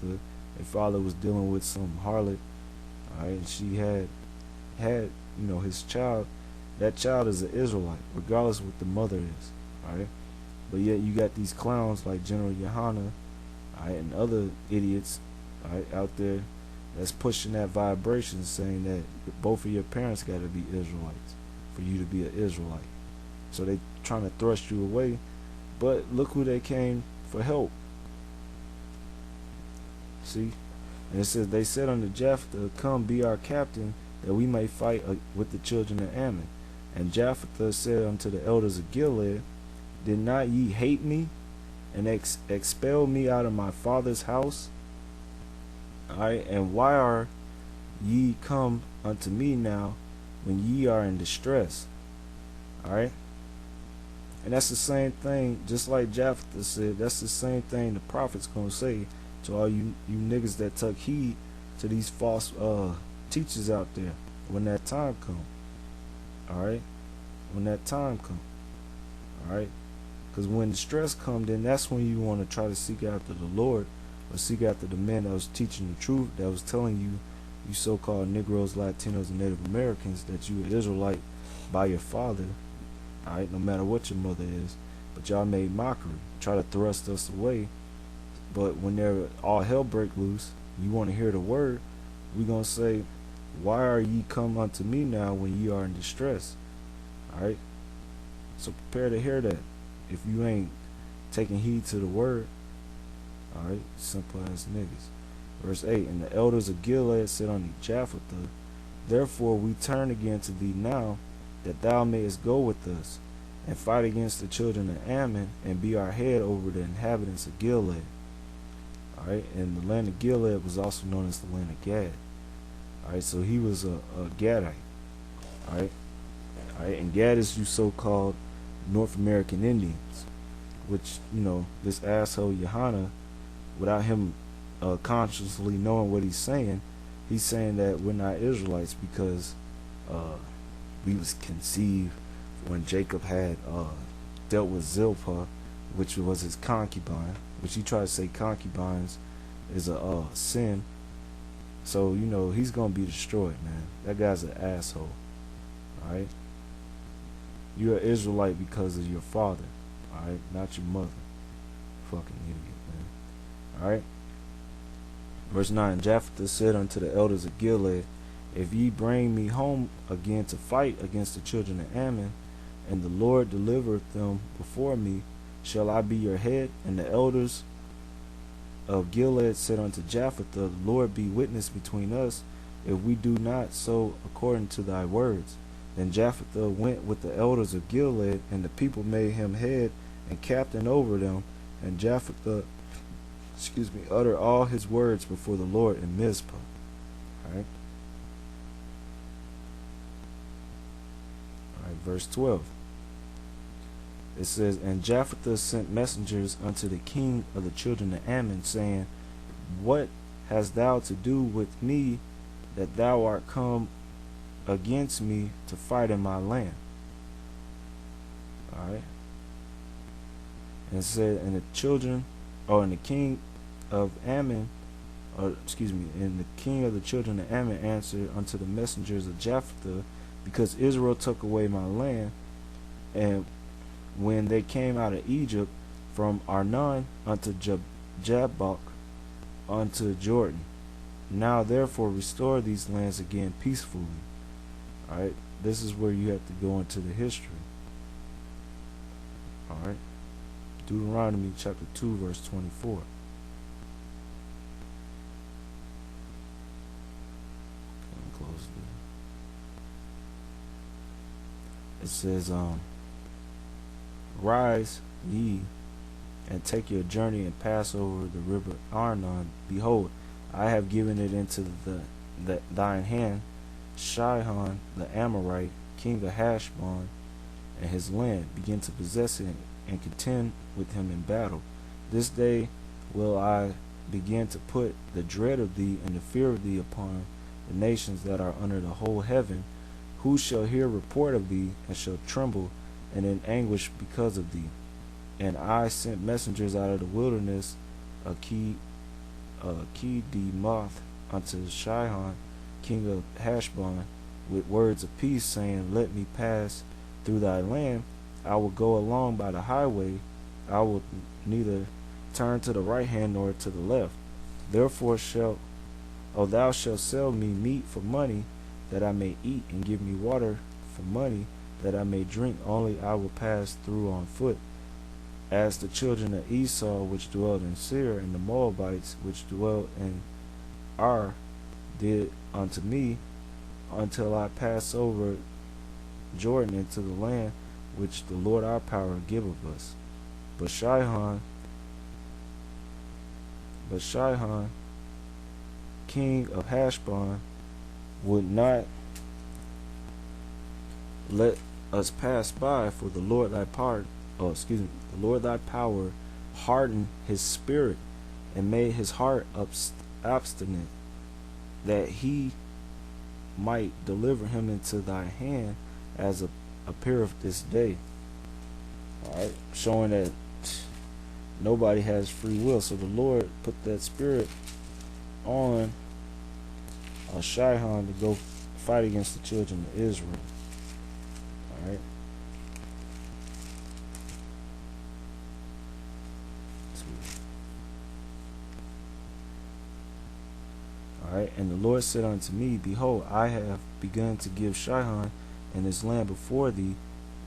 Jephthah. Their father was dealing with some harlot, all right, and she had his child. That child is an Israelite, regardless of what the mother is, all right. But yet you got these clowns like General Yohana, all right, and other idiots, all right, out there that's pushing that vibration, saying that both of your parents got to be Israelites for you to be an Israelite. So they trying to thrust you away, but look who they came for help. See, and it says, they said unto Jephthah, come be our captain, that we may fight with the children of Ammon. And Jephthah said unto the elders of Gilead, did not ye hate me and expel me out of my father's house? Alright, and why are ye come unto me now when ye are in distress? Alright, and that's the same thing, just like Jephthah said, that's the same thing the prophet's gonna say to all you niggas that took heed to these false teachers out there when that time come. Alright, when that time come. Alright, because when the stress come, then that's when you want to try to seek after the Lord, or seek after the man that was teaching the truth, that was telling you, you so-called Negroes, Latinos, and Native Americans, that you an Israelite by your father. Alright, no matter what your mother is, but y'all made mockery, try to thrust us away. But when they're all hell break loose, you want to hear the word, we gonna say, why are ye come unto me now when ye are in distress? Alright, so prepare to hear that. If you ain't taking heed to the word, alright, simple as niggas. Verse 8, and the elders of Gilead said unto Jephthah, therefore we turn again to thee now, that thou mayest go with us, and fight against the children of Ammon, and be our head over the inhabitants of Gilead. Alright, and the land of Gilead was also known as the land of Gad. Alright, so he was a Gadite. Alright, and Gad is you so-called North American Indians, which, this asshole Yohana, without him consciously knowing what he's saying that we're not Israelites because we was conceived when Jacob had dealt with Zilpah, which was his concubine, which he tried to say concubines is a sin. So, he's going to be destroyed, man. That guy's an asshole. Alright? You're an Israelite because of your father. Alright? Not your mother. Fucking idiot, man. Alright? Verse 9, Jephthah said unto the elders of Gilead, if ye bring me home again to fight against the children of Ammon, and the Lord delivereth them before me, shall I be your head? And the elders of Gilead said unto Jephthah, the Lord be witness between us, if we do not so according to thy words. Then Jephthah went with the elders of Gilead, and the people made him head and captain over them. And Jephthah, uttered all his words before the Lord in Mizpah. Alright, verse 12. It says, and Jephthah sent messengers unto the king of the children of Ammon, saying, what hast thou to do with me, that thou art come against me to fight in my land? Alright. And it said, and the king of Ammon, and the king of the children of Ammon answered unto the messengers of Jephthah, because Israel took away my land, and when they came out of Egypt from Arnon unto Jabbok unto Jordan. Now therefore restore these lands again peacefully. Alright, this is where you have to go into the history. Alright, Deuteronomy chapter 2 verse 24. Close this. It says, rise ye and take your journey and pass over the river Arnon. Behold, I have given it into thine hand, Shihon the Amorite, king of Heshbon, and his land. Begin to possess it and contend with him in battle. This day will I begin to put the dread of thee and the fear of thee upon the nations that are under the whole heaven, who shall hear report of thee and shall tremble and in anguish because of thee. And I sent messengers out of the wilderness, Kedemoth unto Shihon, king of Heshbon, with words of peace, saying, Let me pass through thy land. I will go along by the highway. I will neither turn to the right hand nor to the left. Therefore thou shalt sell me meat for money, that I may eat, and give me water for money, that I may drink. Only I will pass through on foot. As the children of Esau which dwelled in Seir, and the Moabites which dwelt in Ar, did unto me, until I pass over Jordan into the land which the Lord our power giveth us. But Shihon, king of Heshbon, would not let us pass by, for the Lord thy power hardened his spirit, and made his heart obstinate, that he might deliver him into thy hand, as appeareth this day. Alright, showing that nobody has free will. So the Lord put that spirit on Shihon to go fight against the children of Israel. Alright. Alright, and the Lord said unto me, Behold, I have begun to give Shihon and his land before thee.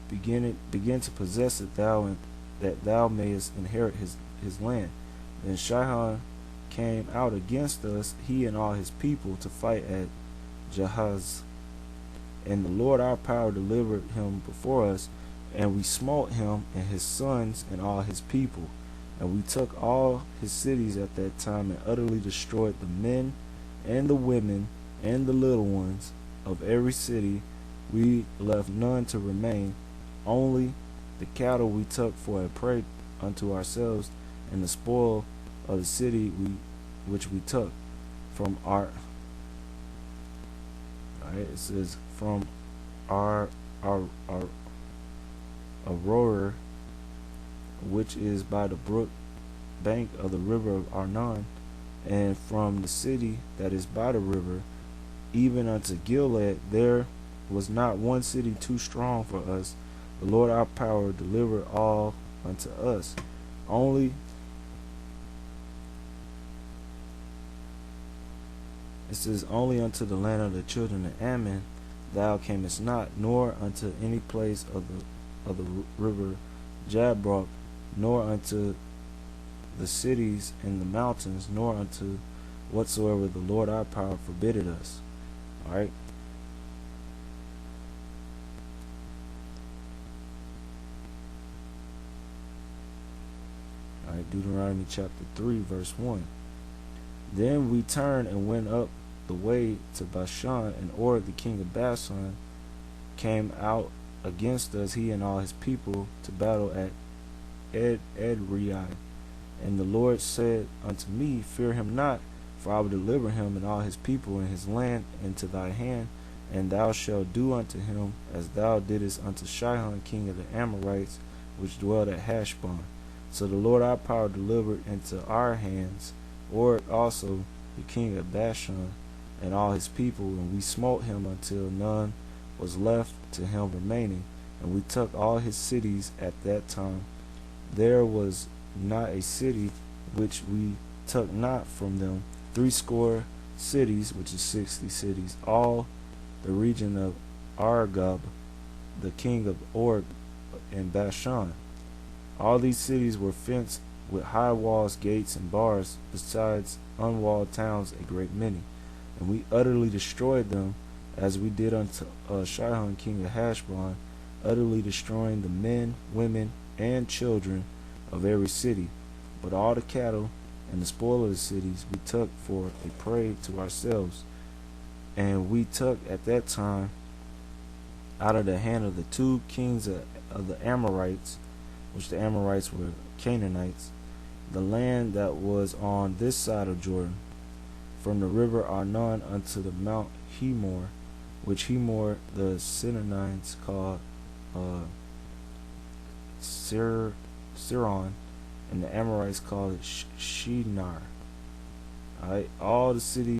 Begin to possess it, that thou mayest inherit his land. Then Shihon came out against us, he and all his people, to fight at Jahaz. And the Lord our power delivered him before us, and we smote him and his sons and all his people. And we took all his cities at that time, and utterly destroyed the men and the women and the little ones of every city. We left none to remain, only the cattle we took for a prey unto ourselves, and the spoil of the city which we took from our. Alright, it says from our Aurora, which is by the brook bank of the river of Arnon, and from the city that is by the river, even unto Gilead. There was not one city too strong for us. The Lord our power delivered all unto us. Only it says, only unto the land of the children of Ammon thou camest not, nor unto any place of the river Jabbok, nor unto the cities in the mountains, nor unto whatsoever the Lord our power forbidded us. Alright. Alright, Deuteronomy chapter 3, verse 1. Then we turned and went up the way to Bashan, and Og the king of Bashan came out against us, he and all his people, to battle at Edrei. And the Lord said unto me, Fear him not, for I will deliver him and all his people and his land into thy hand, and thou shalt do unto him as thou didst unto Sihon king of the Amorites, which dwelt at Heshbon. So the Lord our power delivered into our hands Og also the king of Bashan and all his people, and we smote him until none was left to him remaining, and we took all his cities at that time. There was not a city which we took not from them, 60 cities, which is 60 cities, all the region of Argob, the king of Og in Bashan. All these cities were fenced with high walls, gates, and bars, besides unwalled towns a great many. And we utterly destroyed them, as we did unto Sihon king of Heshbon, utterly destroying the men, women, and children of every city. But all the cattle and the spoil of the cities we took for a prey to ourselves. And we took at that time out of the hand of the 2 kings of the Amorites, which the Amorites were Canaanites, the land that was on this side of Jordan, from the river Arnon unto the Mount Hemor, which Hemor the Canaanites called Siron, and the Amorites called it Shinar. All right, all the cities